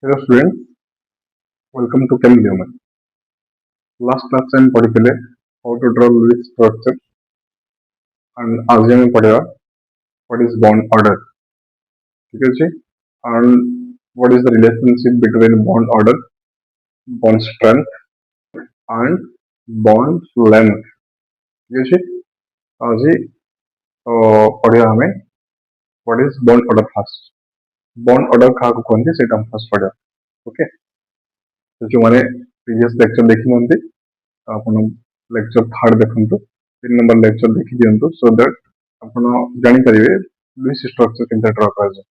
Hello students, welcome to Chem Human. Last class time पढ़िଥିଲେ how to draw Lewis structure and आज हम पढ़ेगा what is bond order. ठीक है and what is the relationship between bond order, bond strength and bond length. ठीक है आज पढ़ेगा हमें what is bond order first. Bond order क्या कहते हैं हम first पढ़ेगा. Okay. तो जो मैंने previous lecture देखी होंगे ଆପଣ ଲେକ୍ଚର ଥାର୍ଡ ଦେଖନ୍ତୁ 3 ନମ୍ବର ଲେକ୍ଚର ଦେଖି ଦିଅନ୍ତୁ ସୋ ଦ୍ୟାଟ୍ ଆପଣ ଜାଣିପାରିବେ ଲୁଇସ୍ ଷ୍ଟ୍ରକ୍ଚର କେମିତି ଡ୍ର କରାଯାଏ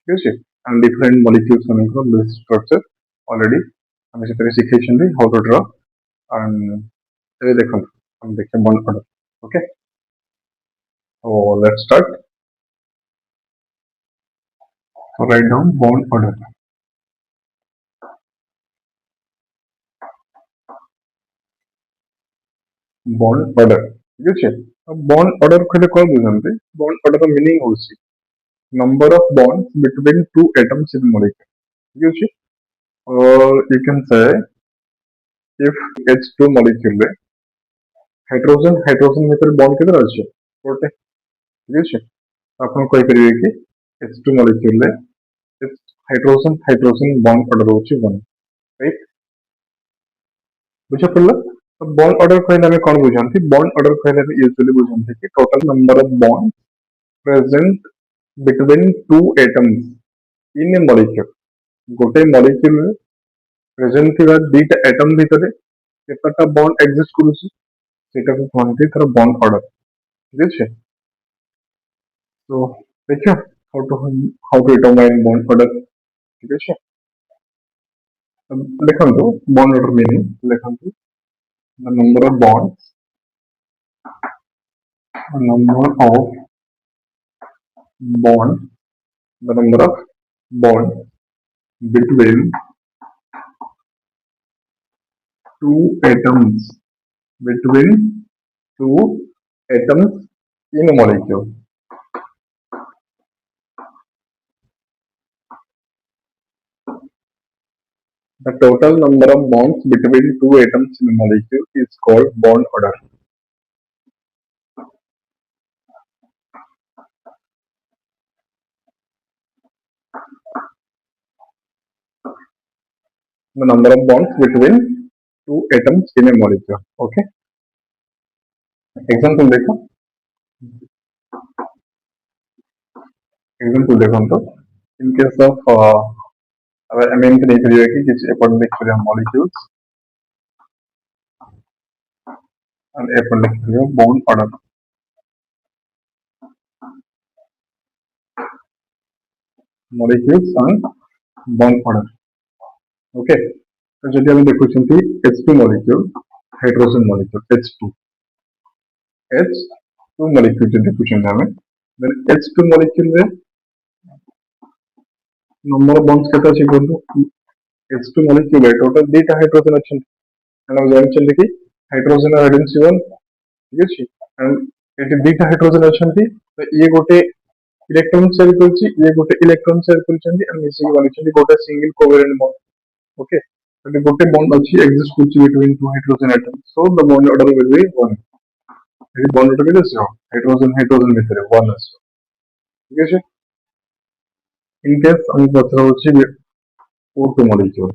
ଠିକ ଅଛି ଆଣ୍ଡ ଡିଫରେଣ୍ଟ ମଲିକ୍ୟୁଲ୍ସ ମାନଙ୍କର ଲୁଇସ୍ ଷ୍ଟ୍ରକ୍ଚର ଅଲରେଡି ଆମେ ସେଥିରେ ଶିଖେଇଛନ୍ତି ହାଉ ଟୁ ଡ୍ର ଆଣ୍ଡ ଏବେ ଦେଖନ୍ତୁ ଆମେ ଦେଖିବା bond order okay so let's start so right down bond order bond order ठीक है बॉन्ड ऑर्डर कहले कोन बुझंते बॉन्ड ऑर्डर मीनिंग होसी number of bonds between two atoms in molecule ठीक है और you can say if H2 molecule में hydrogen hydrogen भीतर bond केते रहछि गोटे ठीक है आपण कहि परिबे कि H2 molecule में हाइड्रोजन हाइड्रोजन बॉन्ड ऑर्डर होछि 1 राइट बुझा पड़ला तो बॉन्ड ऑर्डर कहले हमें कोन बुझंती बॉन्ड ऑर्डर कहले हमें यूजुअली बुझंती कि total number of bond present between two atoms in a molecule गोटे molecule में प्रेजेंट थिबा दीटा एटम भितरे केतटा बॉन्ड एग्जिस्ट करूछि सेटा को कहंती तर बॉन्ड ऑर्डर ठीक है तो देखियो how to determine bond order ठीक है अब देखंतु बॉन्ड ऑर्डर मीनिंग देखंतु the number of bonds bond the number of bonds between two atoms in a molecule the total number of bonds between two atoms in a molecule is called bond order the number of bonds between two atoms in a molecule okay example देखो तो in case of I mean देख रही है कि किसी अपन देख रहे हैं molecules and अपन देख रहे हैं bond order molecules and bond order okay तो जदि हम देखुछंती H2 molecule hydrogen molecule H2 molecule जे देखुछन हमें देन H2 मॉलिक्यूल में नंबर ऑफ बॉन्ड्स केता छै कोन H2 मॉलिक्यूल है टोटल दुटा हाइड्रोजन अछि हम जानछन कि हाइड्रोजन और हाइड्रोजन ठीक अछि एंड एटी दुटा हाइड्रोजन अछंती तो ये गोटे इलेक्ट्रॉन शेयर करछि ये गोटे इलेक्ट्रॉन शेयर करछंती एंड मिसिंग बनिछंती गोटे single covalent bond okay but गोटे बॉन्ड अछि एग्जिस्ट करछि between two hydrogen atoms so the bond order will be 1 ये बॉन्ड order केते छै हाइड्रोजन हाइड्रोजन भितर 1 अछि ठीक अछि इन केस हम पत्र होछि O2 molecule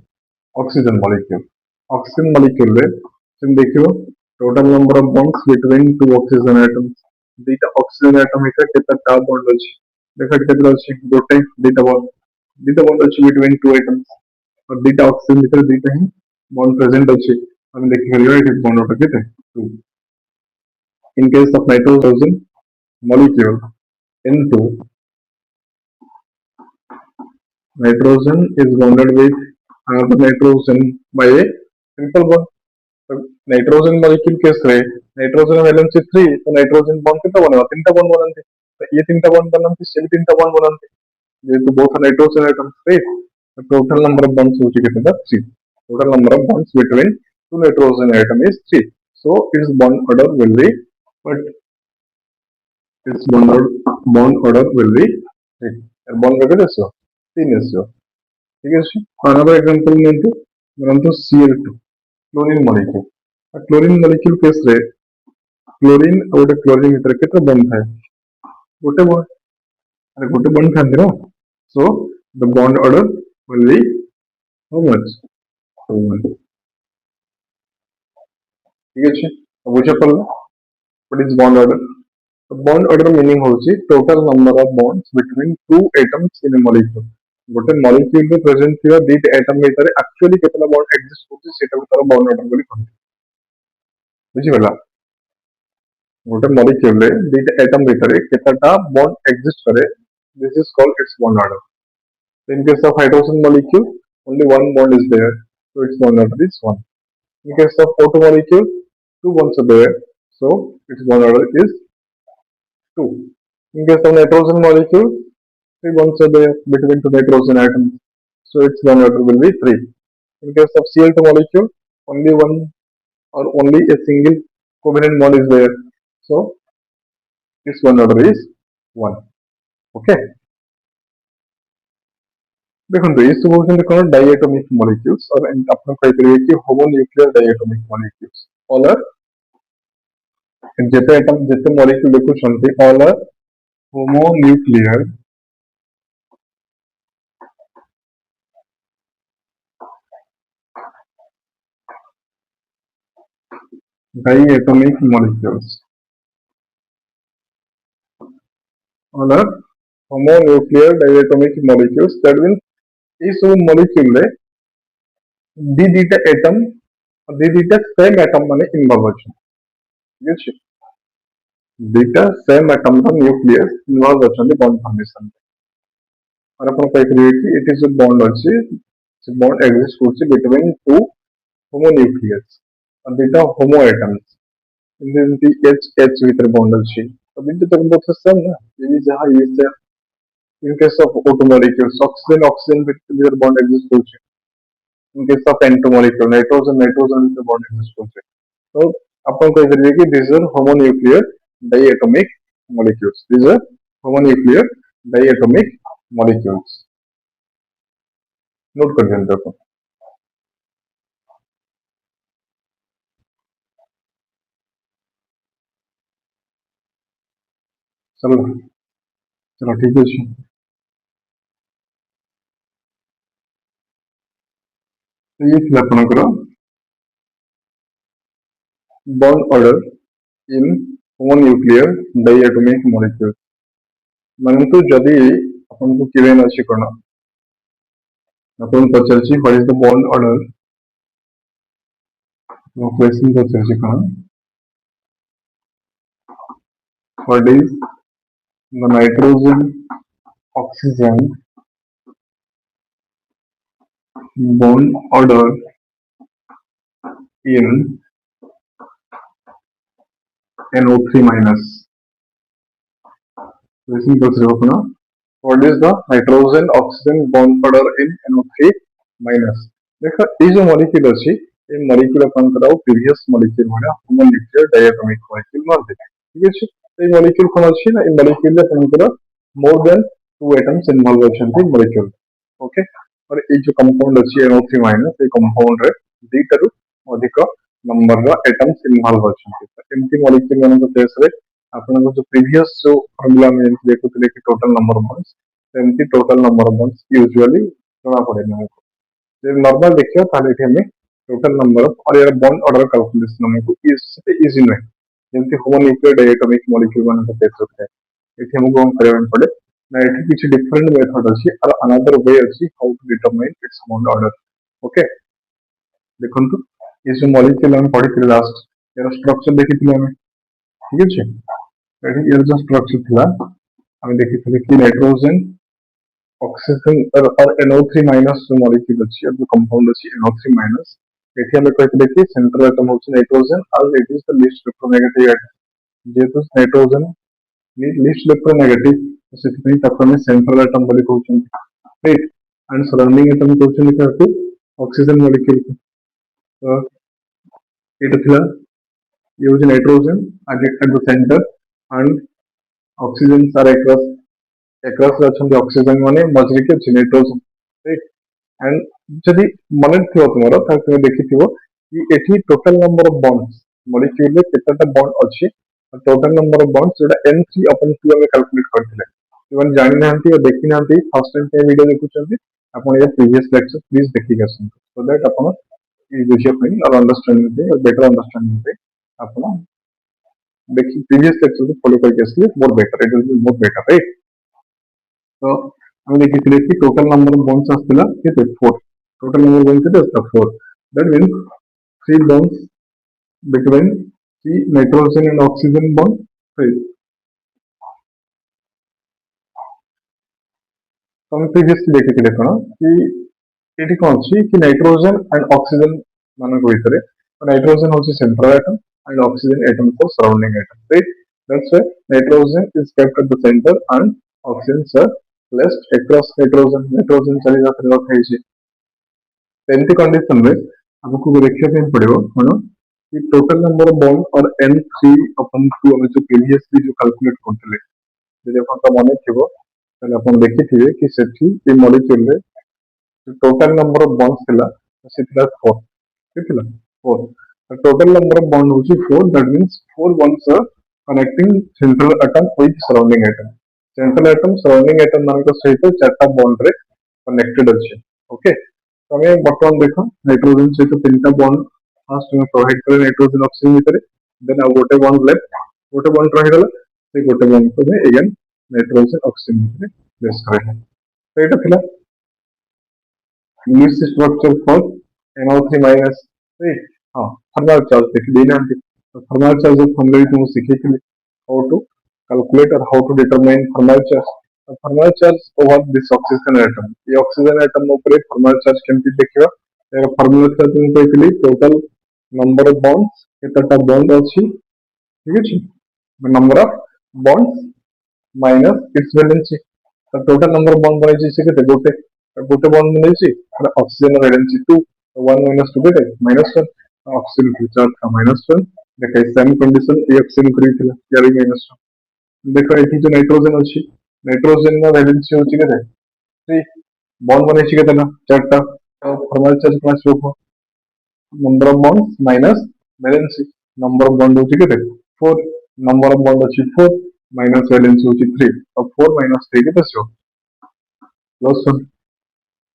oxygen molecule में तुम देखियो total number of bonds between two oxygen atoms दुटा oxygen atom भितर केतटा बॉन्ड अछि देखत केतरा अछि गोटे दुटा बॉन्ड अछि between two atoms और दुटा ऑक्सीजन भीतर दुटा ही बॉन्ड प्रेजेंट अछि हम देखि करियो इट बॉन्ड ऑर्डर केते 2 in case of nitrogen molecule N2 nitrogen is bonded with another nitrogen by a triple bond तो नाइट्रोजन मॉलिक्यूल केस रे नाइट्रोजन वैलेंस 3 तो नाइट्रोजन बॉन्ड केते बनवा तीनटा बॉन्ड बनते तो ये तीनटा बॉन्ड बनते से तीनटा बॉन्ड बनते ये तो both nitrogen atoms right the total number of bonds which is 3 total number of bonds between two nitrogen atom is 3 so its bond order will be but its bond order will be 3 bond order is 3 is ठीक है। Another example लेंतु Cl2 chlorine molecule. Chlorine molecule case रे chlorine और गोटे chlorine भितर केते bond थाए गोटे बॉन्ड अरे गोटे बॉन्ड थांती ना। So the bond order will be how much 1। ठीक है बुझे पड़ला व्हाट इज बॉन्ड ऑर्डर। तो बॉन्ड ऑर्डर मीनिंग होची total number of bonds between two atoms in A molecule. गोटे मॉलिक्यूल रे प्रेजेंट थिबा दीट एटम भितर एक्चुअली केतला बॉन्ड एग्जिस्ट होची सेटा तार बॉन्ड ऑर्डर बोली कहते। बुझी पड़ला गोटे मॉलिक्यूल रे दीट एटम भितर केतटा बॉन्ड एग्जिस्ट करे this is called its bond order. In case of hydrogen molecule, only one bond is there, so its bond order is 1. In case of O2 molecule, two bonds are there, so its bond order is 2. In case of nitrogen molecule, three bonds are there between two nitrogen atoms, so its bond order will be 3. In case of Cl2 molecule, only one or only a single covalent bond is there, so its bond order is 1. Okay. देखो ये सब होते कौन diatomic molecules और अपन कहि कि homonuclear diatomic molecules all are जेते एटम जेते मॉलिक्यूल देखु छंती all are homonuclear diatomic molecules all are homonuclear diatomic molecules that means ये सब मॉलिक्यूल रे दी दीटा एटम और दी दीटा सेम एटम माने इन्वॉल्व अछि। ठीक अछि दीटा सेम एटम रो न्यूक्लियस इन्वॉल्व अछि बॉन्ड फॉर्मेशन और अपन कहि करिए कि इट इज अ बॉन्ड अछि से बॉन्ड एग्जिस्ट होछि बिटवीन टू होमोन्यूक्लियस और दीटा homo atoms in the H H भीतर बॉन्ड अछि तो दीटा तक बोथ सेम ना ये जहां ये से in case of O2 molecules oxygen with bond exist होछि। In case of N2 molecule nitrogen with bond exist होछि। तो अपन कहि करिए कि these are homonuclear diatomic molecules, these are homonuclear diatomic molecules note कर देंगे अपन। चलो चलो ठीक है ये थी आपनकर bond order in homonuclear diatomic molecules माने तो जदी अपन को किवेन अछि कोन अपन पचरछि what is the bond order no question पचरछि कोन what is the nitrogen oxygen bond order in NO3 minus. Listen to what is the nitrogen oxygen bond order in NO3 minus? देखो ये जो मॉलिक्यूल अछि ये मॉलिक्यूल अपन कराओ previous molecule माने homonuclear diatomic molecule मार दे। ठीक अछि ये मॉलिक्यूल कोन अछि ना ये मॉलिक्यूल ले अपन करा more than two atoms involve अछंती मॉलिक्यूल। ओके और ये जो कंपाउंड अछि NO3 माइनस ये कंपाउंड रे दीटारु अधिक नंबर रो एटम्स इन्वॉल्व अछंती एमटी मॉलिक्यूल माने को केस रे अपन को जो प्रीवियस जो फार्मूला में देखुतले कि टोटल नंबर ऑफ बॉन्ड्स एमटी total number of bonds usually जଣା पड़े ना जे नॉर्मल देखियो ताले एठी हमें टोटल नंबर ऑफ और यार बॉन्ड ऑर्डर कैलकुलेशन हमको इजी नहीं जेमती होमोन्यूक्लियर डायटोमिक मॉलिक्यूल माने को केस होता है एठी हमको हम करबे पड़े ना एठी कुछ डिफरेंट मेथड अछि और अनदर वे अछि how to determine its bond order. Okay देखंतु ये जो मॉलिक्यूल हम पढ़ी लास्ट यार स्ट्रक्चर देखिथिले हमें। ठीक अछि एठी यार जो स्ट्रक्चर थिला हम देखिथिले कि नाइट्रोजन ऑक्सीजन और NO3 माइनस जो मॉलिक्यूल अछि और जो कंपाउंड अछि NO3 माइनस एठी हम कहथिले कि सेंट्रल एटम होछि नाइट्रोजन और it is the least electronegative atom जेतु नाइट्रोजन लीस्ट इलेक्ट्रोनेगेटिव specifically तकने सेंट्रल एटम बोली कहउछन राइट एंड सराउंडिंग एटम कहउछन कि ऑक्सीजन मॉलिक्यूल तो एटा थिला ये होछि nitrogen at the centre and oxygen are across across अछन ऑक्सीजन माने मजरी के नाइट्रोजन राइट एंड जदि मन थी तुम तुम देखि कि एठी total number of bonds molecule रे केतेटा बॉन्ड अछि टोटल नंबर ऑफ बॉन्ड्स जोटा N3/2 हमें कैलकुलेट करथिले इवन जानि नांती और देखि नांती फर्स्ट टाइम पे वीडियो देखुचंती आपण ये प्रीवियस लेक्चर प्लीज देखि गसन सो दैट आपण ई विषय पे और अंडरस्टैंडिंग पे और बेटर अंडरस्टैंडिंग पे आपण देखि प्रीवियस लेक्चर को फॉलो करके असली more better it will be more better right तो हम देखिथिले कि टोटल नंबर ऑफ बॉन्ड्स आस्तिला केते 4 टोटल नंबर ऑफ बॉन्ड्स केते आस्ता 4 that means 3 bonds between the nitrogen and oxygen bond right तो हम प्रीवियसली देखिथिले कोन कि एटी कोन अछि कि नाइट्रोजन एंड ऑक्सीजन मानक भितरे नाइट्रोजन होछि central atom and oxygen atom को surrounding atom right that's why nitrogen is kept at the centre and oxygen are placed across nitrogen चली जाते रखै छै एंटी कंडीशन में आपको देखिए पे पड़ेगा कोन कि टोटल नंबर ऑफ बॉन्ड और N3/2 हम जो प्रीवियसली जो कैलकुलेट करथिले जदि आपन मन थिबो तले आपन देखिथिबे कि सेठी ए मॉलिक्यूल रे टोटल नंबर ऑफ बॉन्ड्स थिला सेथिला 4 थिला 4 टोटल नंबर ऑफ बॉन्ड होची 4 that means 4 bonds are connecting central atom with surrounding atom central atom surrounding atom मान को सहित चारटा बॉन्ड रे कनेक्टेड अछि ओके तो हमें बटन देखो नाइट्रोजन सहित तीनटा बॉन्ड फर्स्ट में प्रोवाइड करे नाइट्रोजन ऑक्सीजन भितर देन आ गोटे बॉन्ड लेफ्ट गोटे बॉन्ड रहि गला से गोटे बॉन्ड को में अगेन नाइट्रोजन ऑक्सीजन भितर प्लेस करे तो एटा थिला unit structure for NO3 minus right हां थर्मल चार्ज देखि देनांती तो थर्मल चार्ज फॉर्मूला तुम सिखिथिले हाउ टू कैलकुलेट और how to determine thermal charge thermal charge over this oxygen atom ये ऑक्सीजन एटम ऊपर थर्मल चार्ज केमति देखिबा एरा फार्मूला था तुम कहथिली टोटल नंबर ऑफ बॉन्ड्स केतटा बॉन्ड अछि ठीक अछि number of bonds minus it's valency तो टोटल नंबर ऑफ बॉन्ड बनै छै केते गोटे गोटे बॉन्ड बनै छै ऑक्सीजन वैलेंसी 2 1 minus 2 केते -1 ऑक्सीजन की चार्ज का -1 देखै सेम कंडीशन ए ऑक्सीजन करी थिला यारी -1 देखो एठी जो नाइट्रोजन अछि नाइट्रोजन ना वैलेंसी होछि केते 3 बॉन्ड बनै छै केते ना चारटा तो thermal charge plus number of bonds minus valency number of bond होची केते 4 number of bond अछि 4 minus valency होची 3 अब 4 minus 3 केते आछो +1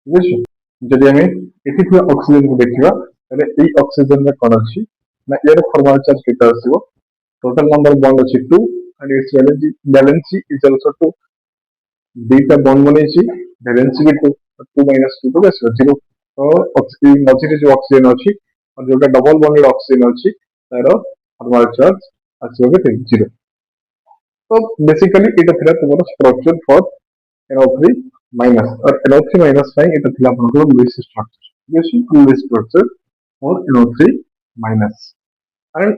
बुझियो जदि हमें एठी थी ऑक्सीजन को देखिबा तले ए ऑक्सीजन में कोन अछि ना एयर थर्मल चार्ज केते आसीबो टोटल नंबर ऑफ बॉन्ड अछि 2 and its valency is also 2 beta bond बनै छी वैलेंसी भी 2 2 minus 2 तो आसीबो 0 तो ऑक्सीजन मझिरे जो ऑक्सीजन अछि और जोटा डबल बॉन्डेड ऑक्सीजन अछि तारो थर्मल चार्ज आसीबो के 0 तो बेसिकली इटा थिला तुमरो स्ट्रक्चर फॉर NO3 माइनस और NO3 माइनस ପାଇଁ इटा थिला आपनको लुईस स्ट्रक्चर ये सी लुईस स्ट्रक्चर और NO3 माइनस एंड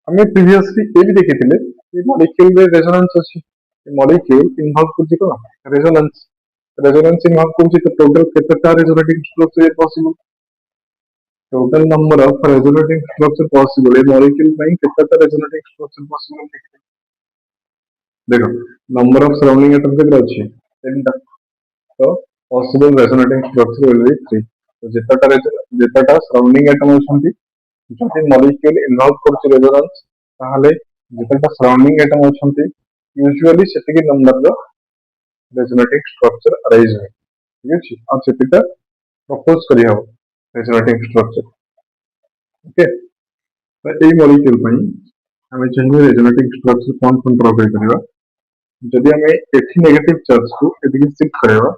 हमें प्रीवियसली ये भी देखिथिले कि मॉलिक्यूल रे रेजोनेंस अछि मॉलिक्यूल इन्वॉल्व कुछ को रेजोनेंस रेजोनेंस इन्वॉल्व कुछ तो टोटल केतेटा resonating structure possible total number of resonating structure possible a molecule ପାଇଁ କେତେଟା resonating structure possible देखो number of surrounding atom केते अछि 10 टा तो possible resonating structure will be 3 तो जेतटा surrounding atom अछंती जति molecule involve करछि resonance ताहाले जेतटा surrounding atom अछंती usually सेतिके नंबर रो resonating structure arise है ठीक अछि आ सेतिका propose करि हबो resonating structure ओके तो ए मॉलिक्यूल ପାଇଁ हमें चाहिए resonating structure कौन कौन प्रोवाइड करिवा जदि हमें एथि नेगेटिव चार्ज को एथि शिफ्ट करेवा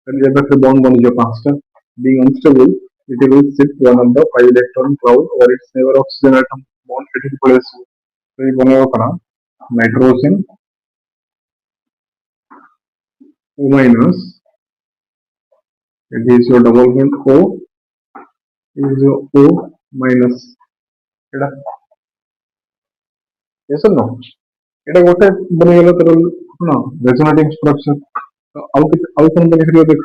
then ये फिर बॉन्ड बन जो पांचटा being unstable it will shift one of the 5 electron cloud or its neighbor oxygen atom bond एथि प्लेस तो ये बनेगा कना nitrogen O minus it is your double bond O is your O minus Etah yes or no एटा गोटे बने गेला तर ना रेजोनेटिंग स्ट्रक्चर तो आउ कोन बने करियो देख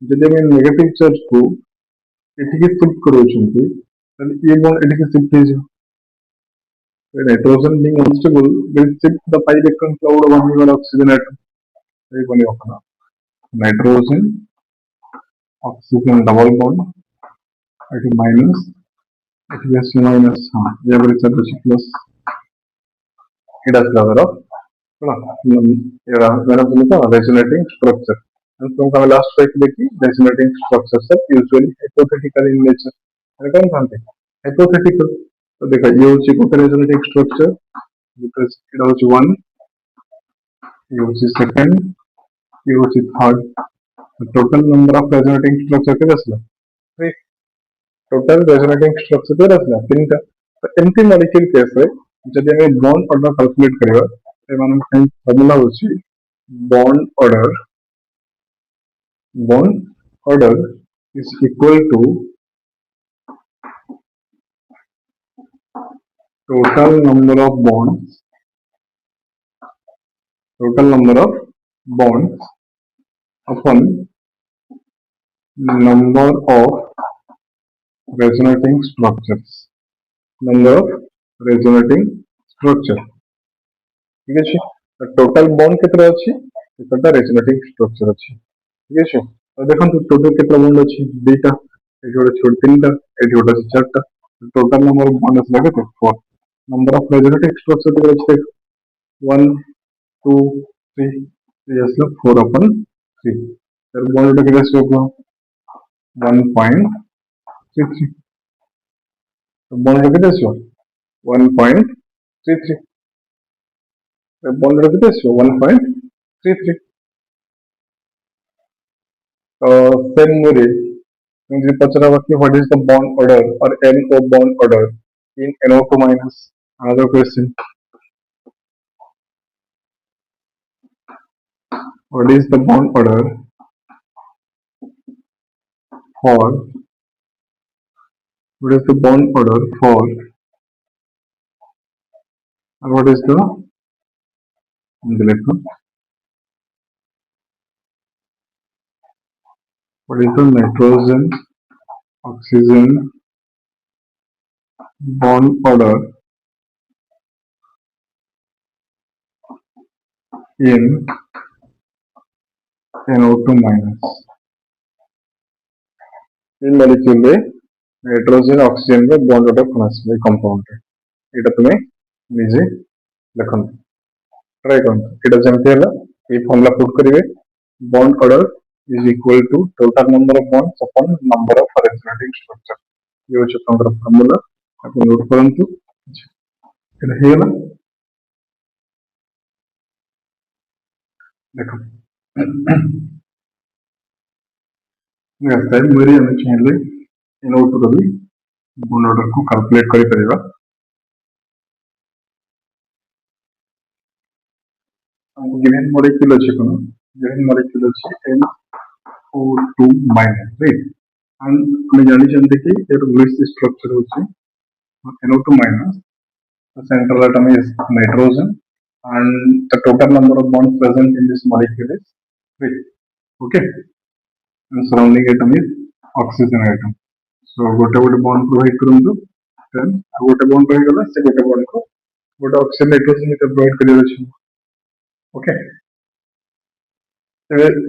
जदि हम नेगेटिव चार्ज को एठी के शिफ्ट करू छंती तने ये बॉन्ड एठी के शिफ्ट हे जो nitrogen being unstable will shift the pi electron cloud of one oxygen atom ये बने अपना नाइट्रोजन ऑक्सीजन डबल बॉन्ड एटी माइनस एटी एस माइनस हाँ ये बड़ी चार्ज अच्छी प्लस इडा फ्लावर रेजोनेटिंग स्ट्रक्चर तुमको लास्ट टाइम देखी resonating structures are usually hypothetical in nature मैंने कौन जानते हाइपोथेटिकल तो देखो ये होची को रेजोनेटिंग स्ट्रक्चर बिकॉज़ इट होची 1 ये होची सेकंड ये होची third total number of resonating structure के असला टोटल रेजोनेटिंग स्ट्रक्चर के असला तीनटा तो एमटी मॉलिक्यूल केस रे जदि हमें बॉन्ड ऑर्डर कैलकुलेट करबा ए मान फॉर्मूला होची bond order is equal to total number of bonds upon number of resonating structures ठीक है टोटल बॉन्ड केतरा अछि केतरा रेजोनेटिंग स्ट्रक्चर अछि ठीक है तो देखो टोटल केतरा बॉन्ड अछि दुईटा एठी गोटे छोट तीनटा एठी गोटे चारटा टोटल नंबर ऑफ बॉन्ड अछि केते 4 नंबर ऑफ रेजोनेटिंग स्ट्रक्चर केते अछि 1 2 3 ये असला 4 अपन 3 तर बॉन्ड केते अछि 1.33 तो बॉन्ड केते अछि 1.33 बॉन्ड केते अछि 1.33 same way मुझे पचरा कि what is the bond order or NO bond order in NO2 minus another question what is the bond order for what is the bond order for and what is the what is the nitrogen oxygen bond order in NO2 minus in molecule में nitrogen oxygen में bond order कौन आसे compound एटा तुम्हें निजे लिखन try करन एटा जेमते हला a formula put करिवे bond order is equal to total number of bonds upon number of resonating structure ये होचे तंत्र फॉर्मूला आपन नोट करंतु एटा हेला देखो नेक्स्ट टाइम मेरी हम चाहिए NO2 रो भी बॉन्ड ऑर्डर को कैलकुलेट करि परिबा हमको गिवन मॉलिक्यूल अछि कोन गिवन मॉलिक्यूल अछि NO2 minus right and हमें जानी चाहिए कि एक लिस्ट स्ट्रक्चर होची NO2 minus the central atom is nitrogen and the total number of bonds present in this molecule is 3 okay and surrounding atom is oxygen atom so गोटे गोटे bond provide करंतु then गोटे bond रहि गला से गोटे bond को गोटे ऑक्सीजन नाइट्रोजन के प्रोवाइड करियो अछि ओके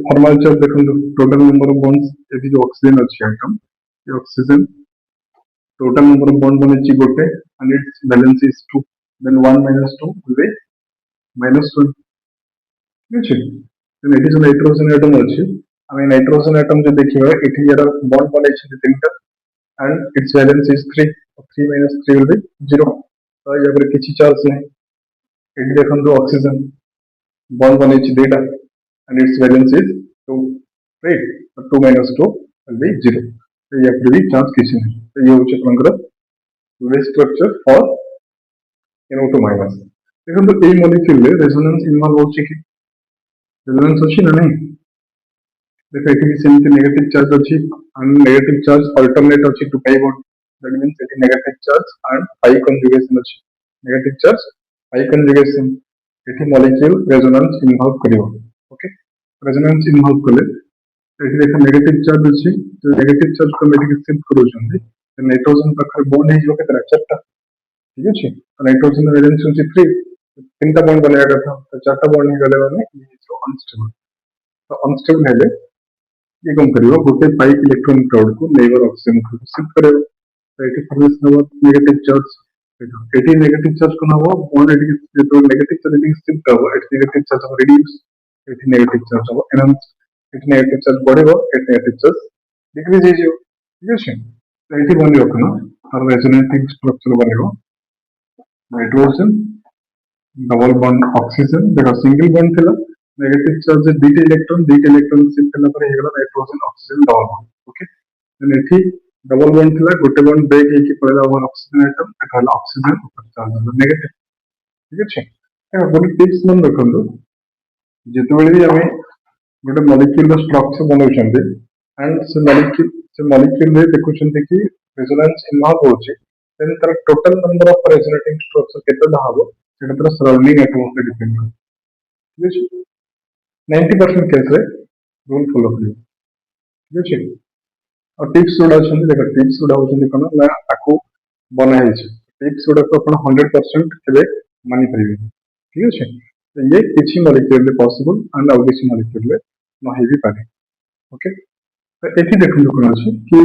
फॉर्मल चार्ट देखो टोटल नंबर ऑफ बॉन्ड्स यदि जो ऑक्सीजन अछि आइटम ये oxygen total number of bond बने छि गोटे and its valence is 2 then 1 minus 2 will be -1 ठीक है then it is nitrogen atom अछि हमें नाइट्रोजन एटम जो देखिबा एठी जरा बॉन्ड बने छि तीनटा and its valence is 3 3 minus 3 will be 0 तो यहाँ पर किछि चार्ज नहीं एठी देखंतु ऑक्सीजन बॉन्ड बने छि दुईटा and its valence is 2 right so 2 minus 2 will be 0 so ये पर भी चार्ज किछि नहीं तो ये होचे आपनकर wave structure for NO2 minus देखो तो ए मॉलिक्यूल में रेजोनेंस इन्वॉल्व होची कि रेजोनेंस होची ना नहीं देखो एठी सेमती नेगेटिव चार्ज होची and negative charge alternate होची two pi bond that means एठी नेगेटिव चार्ज and पाई कंजुगेशन होची नेगेटिव चार्ज पाई कंजुगेशन एठी मॉलिक्यूल रेजोनेंस इन्वॉल्व करियो ओके रेजोनेंस इन्वॉल्व कले एठी देखो नेगेटिव चार्ज अछि तो नेगेटिव चार्ज को मेडिकल शिफ्ट करू छथि नाइट्रोजन पाखर बॉन्ड हे जो केतरा चारटा ठीक अछि तो नाइट्रोजन वैलेंस होछि 3 तीनटा बॉन्ड बनेगा था तो चारटा बॉन्ड हे गले माने ये जो अनस्टेबल तो अनस्टेबल हेले ये कौन करियो गोटे पाई इलेक्ट्रॉन क्लाउड को नेबर ऑक्सीजन को शिफ्ट करेगा तो एटी फॉर्मेशन हो नेगेटिव चार्ज एटी नेगेटिव चार्ज कोन हो बॉन्ड एटी जो नेगेटिव चार्ज एटी शिफ्ट हो एटी नेगेटिव चार्ज हो रिड्यूस एटी नेगेटिव चार्ज हो एनहांस एटी नेगेटिव चार्ज बढ़िबो एटी नेगेटिव चार्ज डिक्रीज हो जियो ठीक अछि तो एटी बनियो कोन और रेजोनेटिंग स्ट्रक्चर बनियो नाइट्रोजन डबल बॉन्ड ऑक्सीजन देखो सिंगल बॉन्ड थिला नेगेटिव चार्ज दुईटा इलेक्ट्रॉन शिफ्ट होला पर हेगला nitrogen oxygen double bond okay then एठी डबल बॉन्ड थिला गोटे बॉन्ड ब्रेक हेकी पळला ओवर ऑक्सीजन एटम एटा होला ऑक्सीजन ऊपर चार्ज होला नेगेटिव ठीक अछि ए गोटे टिप्स मन रखंदो जेतेबेले भी हमें गोटे मॉलिक्यूल स्ट्रक्चर बनाउछन्ते एंड से मॉलिक्यूल रे देखुछन्ते कि रेजोनेंस इन्वॉल्व होछि देन तर total number of resonating structure केतेटा हबो सेटा तर सराउंडिंग एटम पे डिपेंड ठीक अछि 90% केस रे रूल फॉलो करियो ठीक अछि और टिप्स जोड़ा अछन्ते देखो टिप्स जोड़ा होछन्ते कोन ना ताको बना हेछि टिप्स जोड़ा को अपन 100% केबे मानि परिबे ठीक अछि तो ये किछि मॉलिक्यूल रे पॉसिबल एंड आउ किछि मॉलिक्यूल रे न हे भी पारे ओके तो एठी देखु कोन अछि कि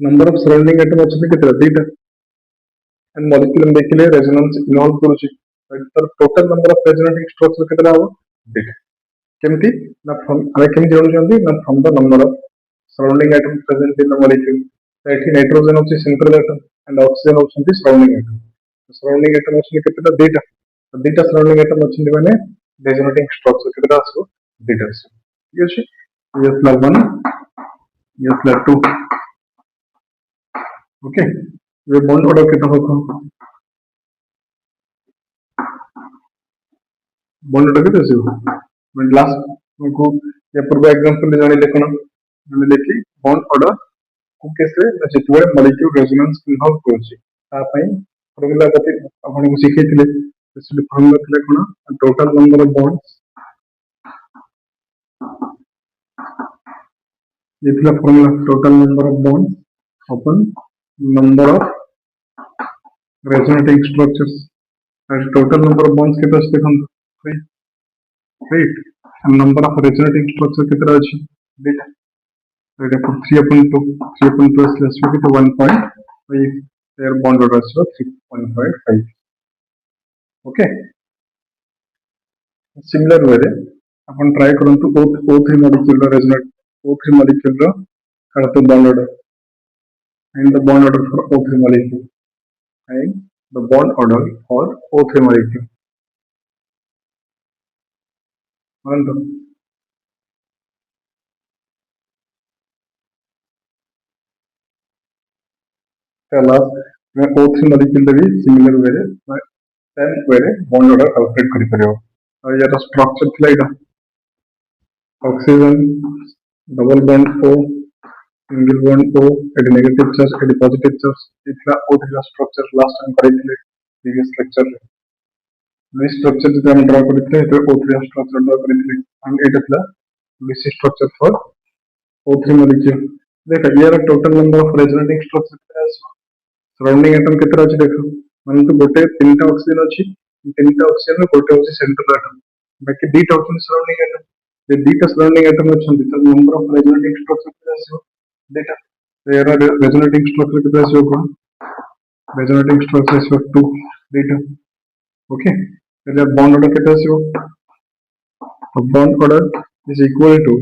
नंबर ऑफ सराउंडिंग एटम अछन्ते केते दुईटा एंड मॉलिक्यूल में देखिले रेजोनेंस इन्वॉल्व करूछि तर total number of resonating structure केते हबो दुईटा केमती ना फ्रॉम हमें केमती जानुछन्ते ना from the number of surrounding atom present in the molecule तो एठी नाइट्रोजन होछि सेंट्रल एटम एंड ऑक्सीजन होछि सराउंडिंग एटम सराउंडिंग एटम होछि केतेटा दुईटा तो दुईटा सराउंडिंग एटम होछि माने रेजोनेटिंग स्ट्रक्चर केतेटा आसो दुईटा आसो ठीक अछि ये स्लैब 1 ये स्लैब 2 ओके ये बॉन्ड ऑर्डर केते होखो बॉन्ड ऑर्डर केते आसो मैं लास्ट को या पूर्व एग्जांपल ले जानि देखनो मैंने देखी बॉन्ड ऑर्डर को केसे जेतबे मॉलिक्यूल रेजोनेंस इन्वॉल्व करछि ता पई फॉर्मूला गति आपण को सिखैथिले स्पेशली फॉर्मूला थिले कोन टोटल नंबर ऑफ बॉन्ड्स ये थिला formula total number of bonds upon number of resonating structures and total number of bonds केते अछि देखन right and number of resonating structure केते अछि डेटा तो for 3/2 is less to 1.5 their bond order is 3.5 okay similar way रे अपन try करंतु O3 molecule ର resonate O3 molecule ର करंतु bond order and the bond order for O3 molecule and the bond order for O3 molecule and the last मैं O3 molecule रे similar way रे same way रे bond order calculate करि परियो और यार स्ट्रक्चर थिला इटा oxygen double bond O single bond O at negative charge at positive charge इथला O3 स्ट्रक्चर लास्ट टाइम करिथिले प्रीवियस लेक्चर रे this structure जो हम ड्रा करथिले तो O3 स्ट्रक्चर ड्रा करथिले and एटा थिला this structure for O3 molecule देखा यार total number of resonating structure केते आसी सराउंडिंग एटम केते अछि देखो माने तो गोटे तीनटा ऑक्सीजन अछि तीनटा ऑक्सीजन में गोटे होछि सेंट्रल एटम बाकी दुईटा ऑक्सीजन सराउंडिंग एटम जे दुईटा सराउंडिंग एटम अछंती तो नंबर ऑफ रेजोनेटिंग स्ट्रक्चर केते आसी डेटा तो यार रेजोनेटिंग स्ट्रक्चर केते आसी होगा रेजोनेटिंग स्ट्रक्चर इज 2 डेटा ओके पहले बॉन्ड ऑर्डर केते आसी तो bond order is equal to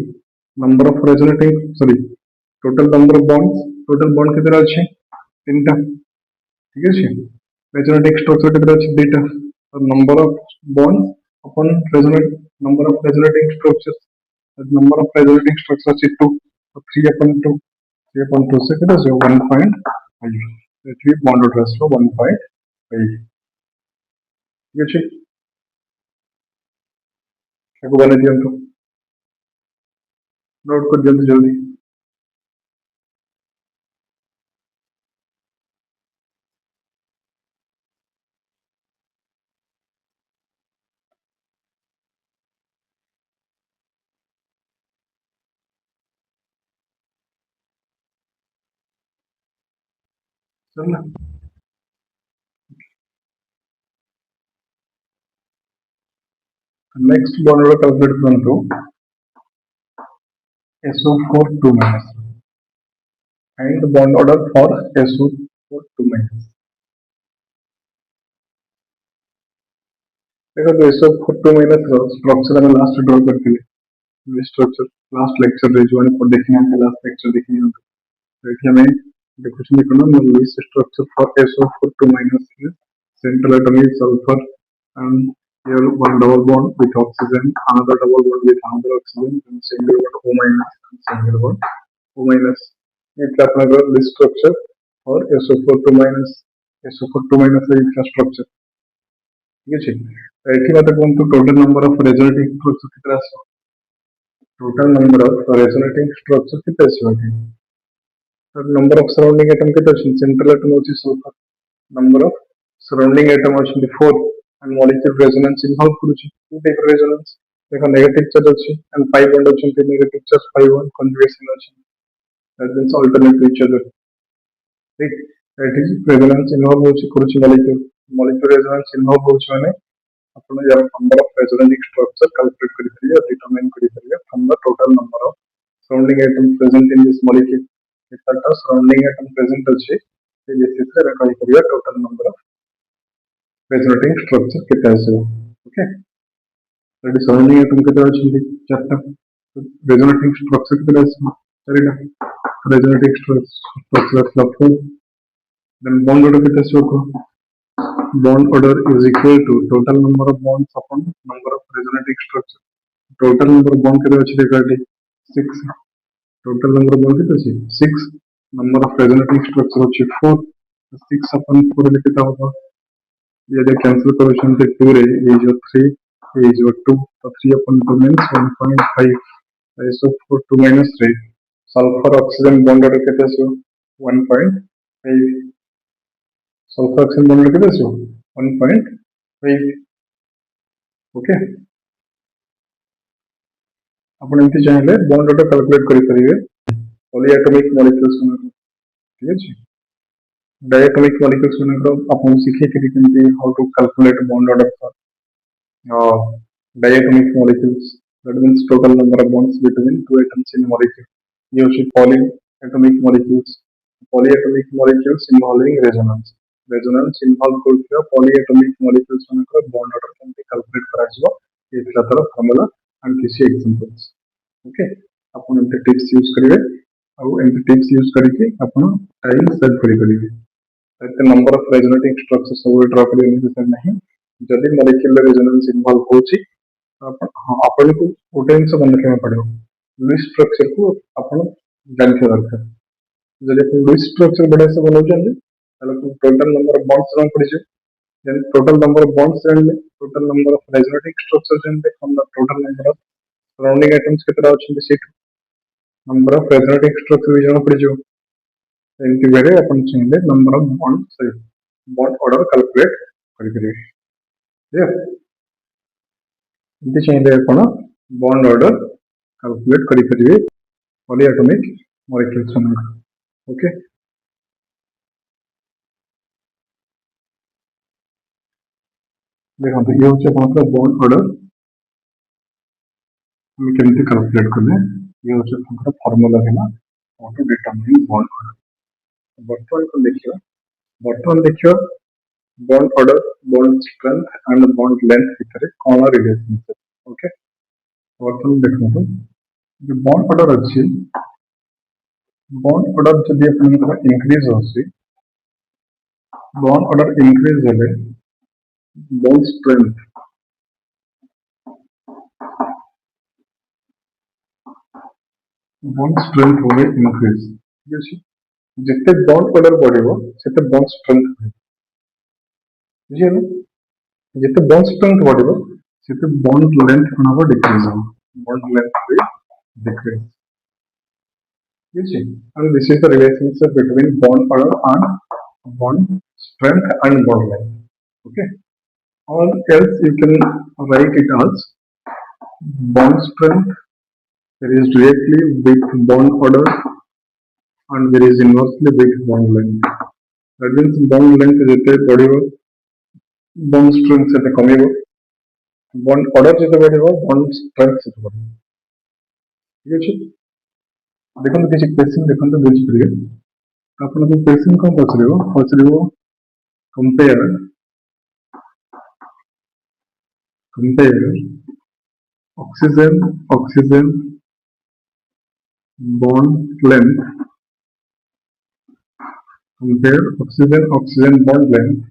number of resonating sorry total number of bond केते अछि तीनटा ठीक है रेजोनेटिंग स्ट्रक्चर केते अछि डेटा और number of bonds upon resonate number of resonating structures number of resonating structures is 2 so 3/2 से कितना से 1.5 so 3 bond order so 1.5 ठीक है क्या बना दिया तो नोट कर जल्दी जल्दी चलना नेक्स्ट बॉन्ड ऑर्डर कैलकुलेट करंतु SO4 2 minus. Find the bond order for SO4 2 minus. देखो तो SO4 2 minus स्ट्रक्चर हमें लास्ट ड्रॉ करते हैं स्ट्रक्चर लास्ट लेक्चर रे जो हमने देखने हैं लास्ट लेक्चर देखने हैं तो एठी हमें देखो सुनिए कोन Lewis structure for SO4 2 minus is central atom is sulfur and here one double bond with oxygen another double bond with another oxygen and single bond O minus and single bond O minus इतना अपना list structure और SO4 2 minus SO4 2 minus है इसका structure ठीक है एठी बात कौन तो total number of resonating structure कितना है total number of resonating structure कितना है number of surrounding atom कितना है सेंट्रल एटम होची sulphur number of surrounding atom होची 4 and molecular resonance involve करूची two type resonance देखो negative charge होची and pi bond होची negative charge pi bond conjugation होची that means alternate to each other ठीक that is resonance involve होची करूची molecular resonance involve होची माने अपन या number of resonating structure calculate करि परिया determine करि परिया from the total number of surrounding atoms present in this molecule इतना surrounding atom present अछि से बेसिस रे कहि परिया total number of resonating structure कितना है ओके तो surrounding atom कितना अछि चारटा resonating structure कितना है चारटा resonating structure मतलब then bond order कितना है bond order is equal to total number of bonds upon number of resonating structure. Total number of bond कितना अच्छी देखा है 6. Total number of bond कितना अच्छी 6. Number of resonating structure अच्छी 4. 6 upon 4 लिखे था होगा ये देख cancel करो शंते 2 रे ये जो 3 ये जो 2 तो 3 upon 2 means 1.5. So 4 2 minus 3. Sulfur oxygen bond order कितना अच्छी 1.5. sulfur oxygen bond कितना अच्छी 1.5 ओके आपण एमती चाहिले बॉन्ड ऑर्डर कैलकुलेट करि परिबे पॉलीएटॉमिक मॉलिक्यूल्स ठीक अछि डायटोमिक मॉलिक्यूल्स आपण सिखे कि केमती how to calculate bond order for diatomic molecules that means total number of bonds between two atoms in molecule ये अछि polyatomic molecules involving resonance involve करथिया पॉलीएटॉमिक मॉलिक्यूल्स मनकर बॉन्ड ऑर्डर केमती कैलकुलेट करा जिवो एतला तरह फॉर्मूला एंड किसी एग्जांपल्स ओके अपन एमते टिप्स यूज करिवे और एमते टिप्स यूज करके अपन टाइम सेट करि परिबे एते नंबर ऑफ रेजोनेटिंग स्ट्रक्चर्स सब ड्रा करिवे नेसेसरी नहीं जदि मॉलिक्यूलर रेजोनेंस इन्वॉल्व होची अपन को पोटेंशियल से बंद करना पड़ेगा लुईस स्ट्रक्चर को अपन जानते दरकार जदि अपन लुईस स्ट्रक्चर बढ़िया से बनाउछन ताले total number of bonds run पड़ी then total number of bonds and total number of resonating structures and from the total number of surrounding atoms कितना होचंदी set number of resonating structure भी जाना पड़ी जो इनके वेरे अपन चाहिए number of bonds सही bond order calculate करि करिवे ठीक है इनके चाहिए अपन bond order calculate करि करिवे polyatomic molecules में ओके देखो तो ये होचे अपन का बॉन्ड ऑर्डर हम केमती कैलकुलेट करले ये होचे अपन का फार्मूला है ना how to determine bond order बर्तमान देखियो bond order bond strength and bond length भितर कोन रिलेशनशिप ओके बर्तमान देखो तो जो बॉन्ड ऑर्डर अछि बॉन्ड ऑर्डर जदि अपन का इंक्रीज होसी बॉन्ड ऑर्डर इंक्रीज होले bond strength होवे increase ठीक अछि जिते bond order बढ़िबो सेते bond strength बुझिए जिते bond strength बढ़िबो सेते bond length कोनबो डिक्रीज हो bond length भी decrease ठीक अछि and this is the relationship between bond order and bond strength and bond length okay or else you can write it as bond strength there is directly with bond order and there is inversely with bond length that means bond length jete badibo bond strength jete kamibo bond order jete badibo bond strength jete badibo ठीक अछि देखो किसी question देखो बुझिपारे आपको question कौन पचर compare compare oxygen bond length compare oxygen bond length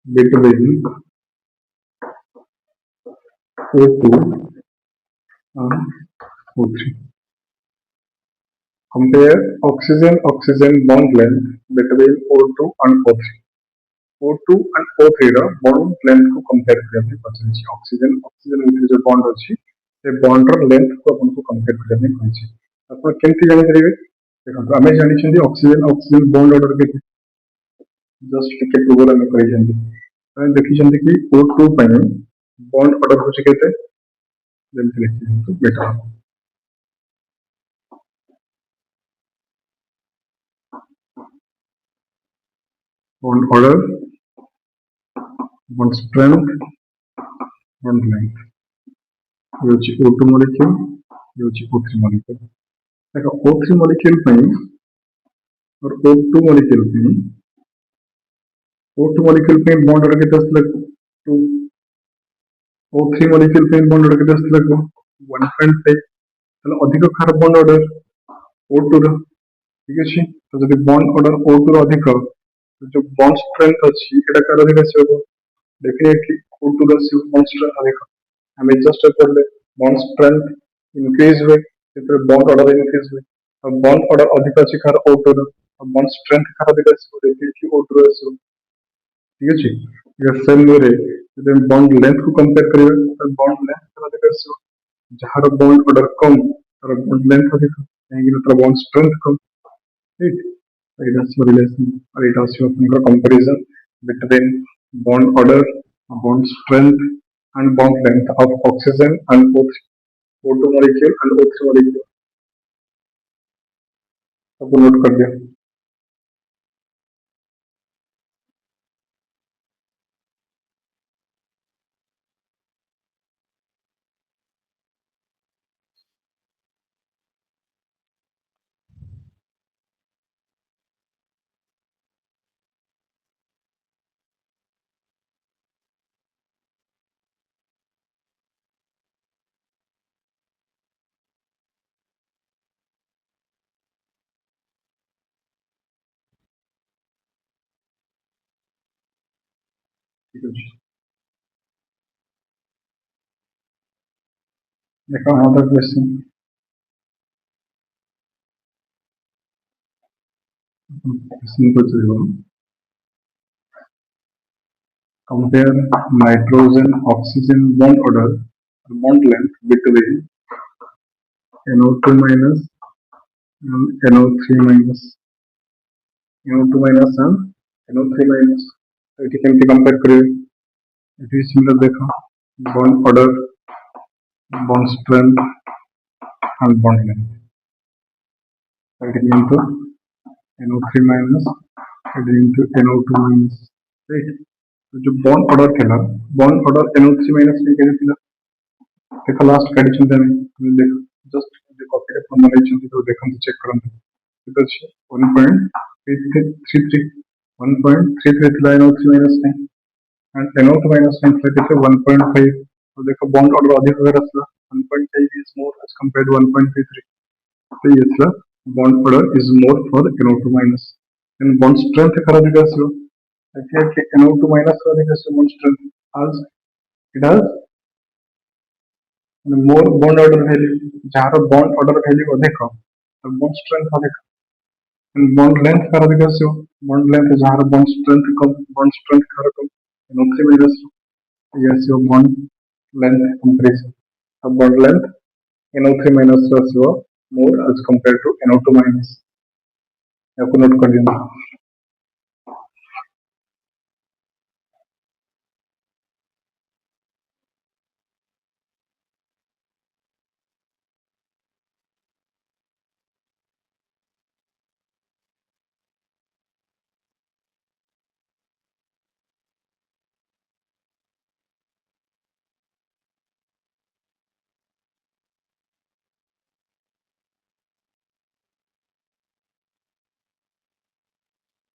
between O2 and O3. Compare oxygen bond length between O2 and O3. O2 and O3 ର bond length को compare करने ପାଇଁ ପଚାରିଛି oxygen ଭିତରେ जो bond ଅଛି ସେ bond ର length को ଆପଣଙ୍କୁ compare କରିବା ପାଇଁ କହିଛି ଆପଣ କେମିତି ଜାଣିପାରିବେ ଦେଖନ୍ତୁ ଆମେ ଜାଣିଛନ୍ତି oxygen bond order କେତେ जस्ट टिके पूर्व ଆମେ କହିଛନ୍ତି ଆମେ ଦେଖିଛନ୍ତି କି O2 ପାଇଁ bond order ହେଉଛି କେତେ ଯେମିତି ଲେଖିଦିଅନ୍ତୁ ବେଟା bond order bond strength bond length ये होची O2 molecule ये होची O3 molecule देखो O3 molecule ପାଇଁ और O2 molecule ପାଇଁ O2 molecule ପାଇଁ bond order केते आसला 2 O3 molecule ପାଇଁ bond order केते आसला 1.5 ତାହେଲେ ଅଧିକ କାର bond order O2 ର ठीक अछि तो जदि bond order O2 ର ଅଧିକ तो जो bond strength अछि एटा कार अधिक आसीबो डेफिनेटली O2 ର bond strength अधिक हमें जस्ट पढ़ले bond strength increase हुए फिर bond order increase हुए और bond order अधिक अछि कार O2 ର और bond strength कार अधिक आसीबो डेफिनेटली O2 ର आसीबो ठीक अछि ये सेम वे जब हम bond length को कंपेयर करिवे तो bond length कार अधिक आसीबो जहार bond order कम और bond length अधिक काहेकि तर bond strength come right it is relation or it is your comparison between bond order bond strength and bond length of oxygen and O2 molecule and O3 molecule सबको note कर दिया ठीक है देखो another question question को चलो compare nitrogen oxygen bond order bond length between NO2 minus and NO3 minus NO2 minus and NO3 minus तो ये केमती कंपेयर करिवे it is similar देखो bond order bond strength and bond length so it is into NO3 minus it is into NO2 minus right तो जो bond order थिला bond order NO3 minus में केते थिला देखो लास्ट कंडीशन देने देखो जस्ट जो कॉपी रे फॉर्मूला चेंज तो देखो चेक करंतु it is 1.33 1.33 थिला NO3 minus में and NO2 minus में थिला 1.5 तो देखो bond order अधिक हो रहा 1.5 is more as compared to 1.33 तो ये था bond order is more for NO2 minus and bond strength करा दिया सो देखिए कि NO2 minus करा दिया सो bond strength as it has more bond order value जहाँ bond order value अधिक हो तो bond strength अधिक and bond length करा दिया सो bond length जहाँ bond strength कम bond strength करा कम NO3 minus yes your bond length comparison so bond length NO3 minus was more as compared to NO2 minus आपको note कर देना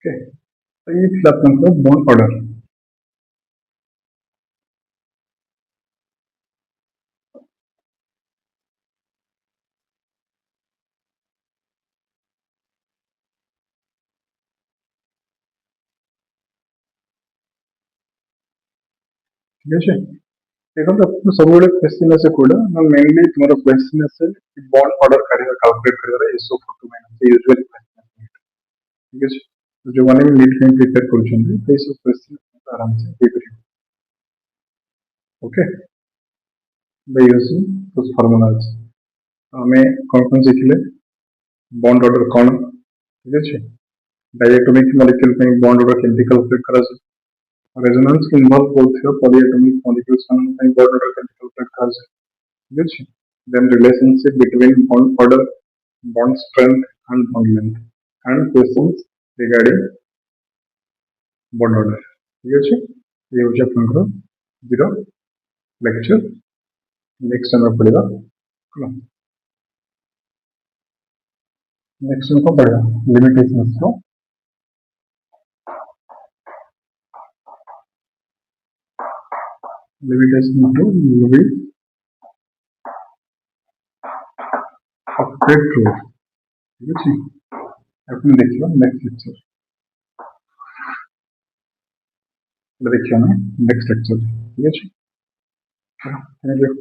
okay, तो ये ଥିଲା ଆପଣଙ୍କର ବଣ୍ଡ ଅର୍ଡର। ঠিক আছে, এখন তো আপনার ସବୁବେଳେ क्वेश्चन आसे कोडा ना मेनली तुम्हारा क्वेश्चन आसे बॉन्ड ऑर्डर करियर कैलकुलेट करियर एसओ फोटो माइनस यूजुअली क्वेश्चन। ठीक है, तो जो माने नीट में प्रिपेयर करछन तो सब क्वेश्चन आराम से दे परियो। Okay, by using those formulas हमें कौन कौन सीखले बॉन्ड ऑर्डर कौन। ठीक है, डायटोमिक मॉलिक्यूल में बॉन्ड ऑर्डर केमती कैलकुलेट करा जाए, रेजोनेंस के इन्वॉल्व होते पॉलीएटॉमिक मॉलिक्यूल्स में बॉन्ड ऑर्डर केमती कैलकुलेट करा जाए। ठीक है, then relationship between bond order, bond strength and bond length, and questions regarding bond order। ठीक है, ये हो आपको जीरो लेक्चर नेक्स्ट टाइम पढ़ेगा। नेक्स्ट टाइम को पढ़ेगा लिमिटेशंस को, limitation to UV update true. ठीक है, अपन देखिए नेक्स्ट लेक्चर, देखिए नेक्स्ट लेक्चर। ठीक है, थैंक यू।